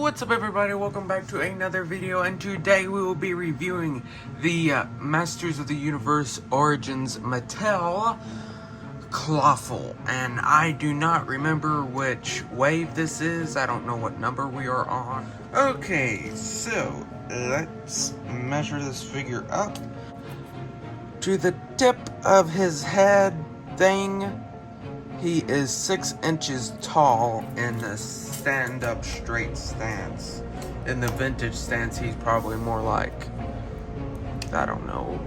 What's up everybody, welcome back to another video, and today we will be reviewing the Masters of the Universe Origins Mattel Clawful. And I do not remember which wave this is, I don't know what number we are on. Okay, so let's measure this figure up. To the tip of his head thing, he is 6 inches tall in the stand-up straight stance. In the vintage stance, he's probably more like, I don't know,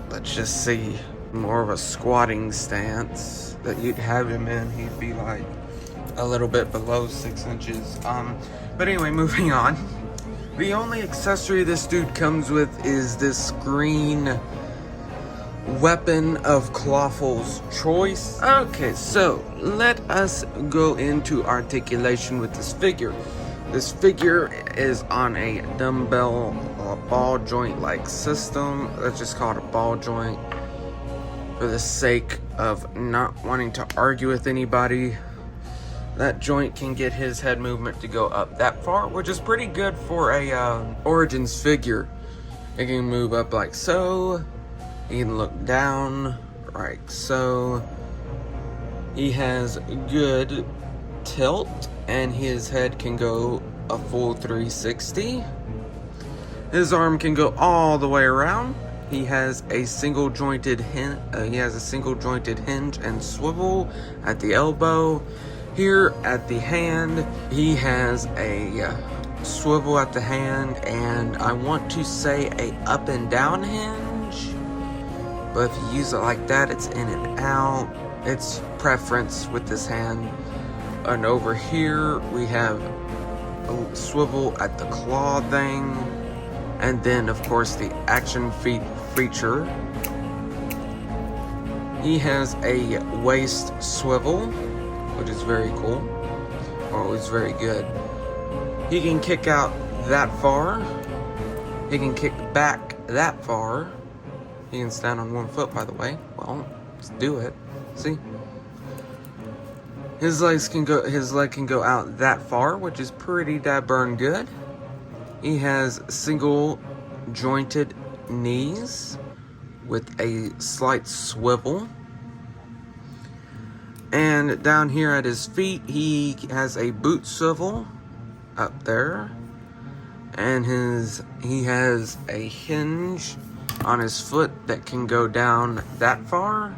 let's just see, more of a squatting stance that you'd have him in. He'd be like a little bit below 6 inches. But anyway, moving on. The only accessory this dude comes with is this green weapon of Clawful's choice. Okay, so let us go into articulation with this figure. This figure is on a dumbbell ball joint like system. Let's just call it a ball joint for the sake of not wanting to argue with anybody. That joint can get his head movement to go up that far, which is pretty good for a Origins figure. It can move up like so. You can look down, like so. He has good tilt, and his head can go a full 360. His arm can go all the way around. He has a single jointed hinge and swivel at the elbow. Here at the hand, he has a swivel at the hand, and I want to say a up and down hinge. But if you use it like that, it's in and out. It's preference with this hand. And over here, we have a swivel at the claw thing. And then, of course, the action feature. He has a waist swivel, which is very cool. Oh, it's very good. He can kick out that far. He can kick back that far. He can stand on one foot, by the way. Well, let's do it. See? His leg can go out that far, which is pretty daburn good. He has single jointed knees with a slight swivel. And down here at his feet, he has a boot swivel up there. And he has a hinge on his foot that can go down that far,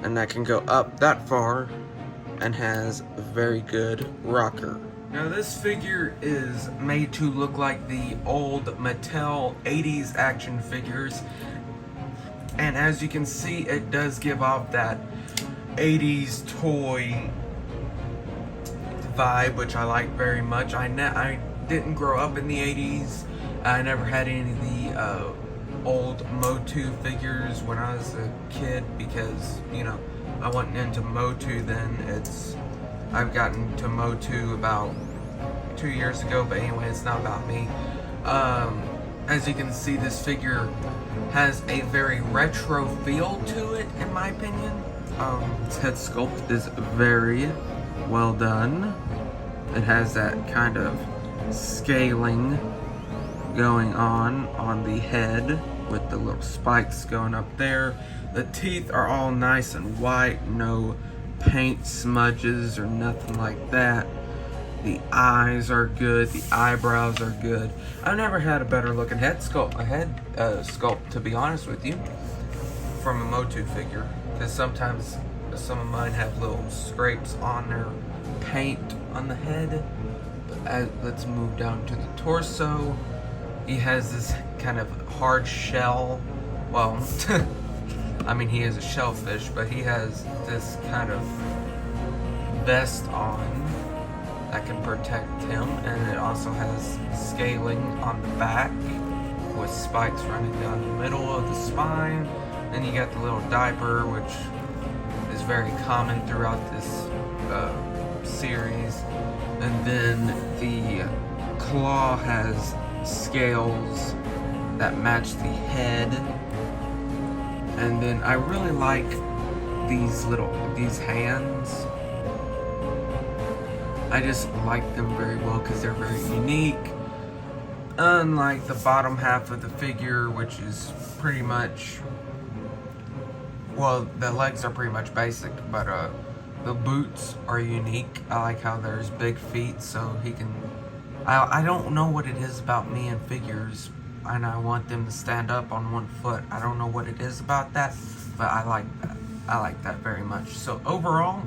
and that can go up that far, and has a very good rocker. Now this figure is made to look like the old Mattel 80s action figures, and as you can see, it does give off that 80s toy vibe, which I like very much. I didn't grow up in the 80s. I never had any of the old Motu figures when I was a kid because, you know, I wasn't into Motu then. I've gotten to Motu about 2 years ago, but anyway, it's not about me. As you can see, this figure has a very retro feel to it, in my opinion. Its head sculpt is very well done. It has that kind of scaling going on the head with the little spikes going up there. The teeth are all nice and white, no paint smudges or nothing like that. The eyes are good, the eyebrows are good. I've never had a better looking head sculpt, to be honest with you, from a Motu figure, because sometimes some of mine have little scrapes on their paint on the head. But let's move down to the torso. He has this kind of hard shell. Well, I mean, he is a shellfish, but he has this kind of vest on that can protect him, and it also has scaling on the back with spikes running down the middle of the spine. Then you got the little diaper, which is very common throughout this series. And then the claw has scales that match the head. And then I really like these hands. I just like them very well because they're very unique. Unlike the bottom half of the figure, which is pretty much, well, the legs are pretty much basic, but the boots are unique. I like how there's big feet, so he can, I don't know what it is about me and figures, and I want them to stand up on one foot. I don't know what it is about that, but I like that. I like that very much. So overall,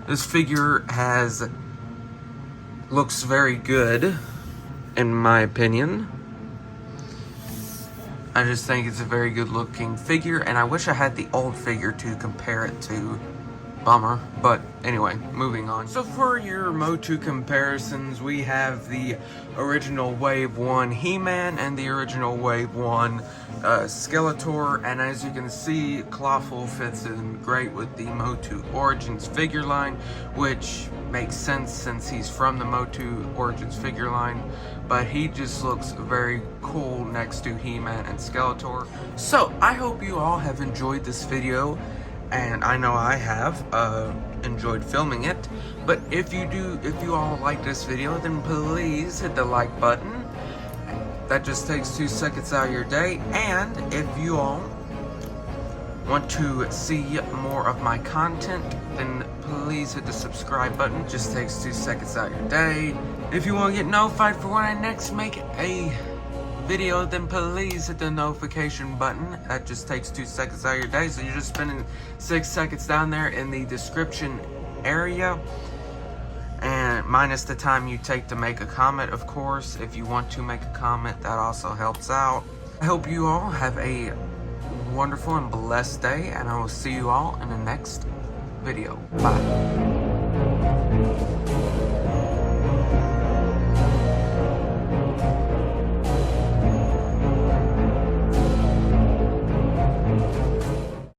this figure looks very good, in my opinion. I just think it's a very good looking figure, and I wish I had the old figure to compare it to. Bummer. But anyway, moving on. So for your Motu comparisons, we have the original Wave 1 He-Man and the original Wave 1 Skeletor, and as you can see, Clawful fits in great with the Motu Origins figure line, which makes sense since he's from the Motu Origins figure line, but he just looks very cool next to He-Man and Skeletor. So I hope you all have enjoyed this video, and I know I have enjoyed filming it. But if you all like this video, then please hit the like button. That just takes 2 seconds out of your day. And if you all want to see more of my content, then please hit the subscribe button. Just takes 2 seconds out of your day. If you want to get notified for when I next make a video, then please hit the notification button. That just takes 2 seconds out of your day, so you're just spending 6 seconds down there in the description area, and minus the time you take to make a comment, of course. If you want to make a comment, that also helps out. I hope you all have a wonderful and blessed day, and I will see you all in the next video. Bye.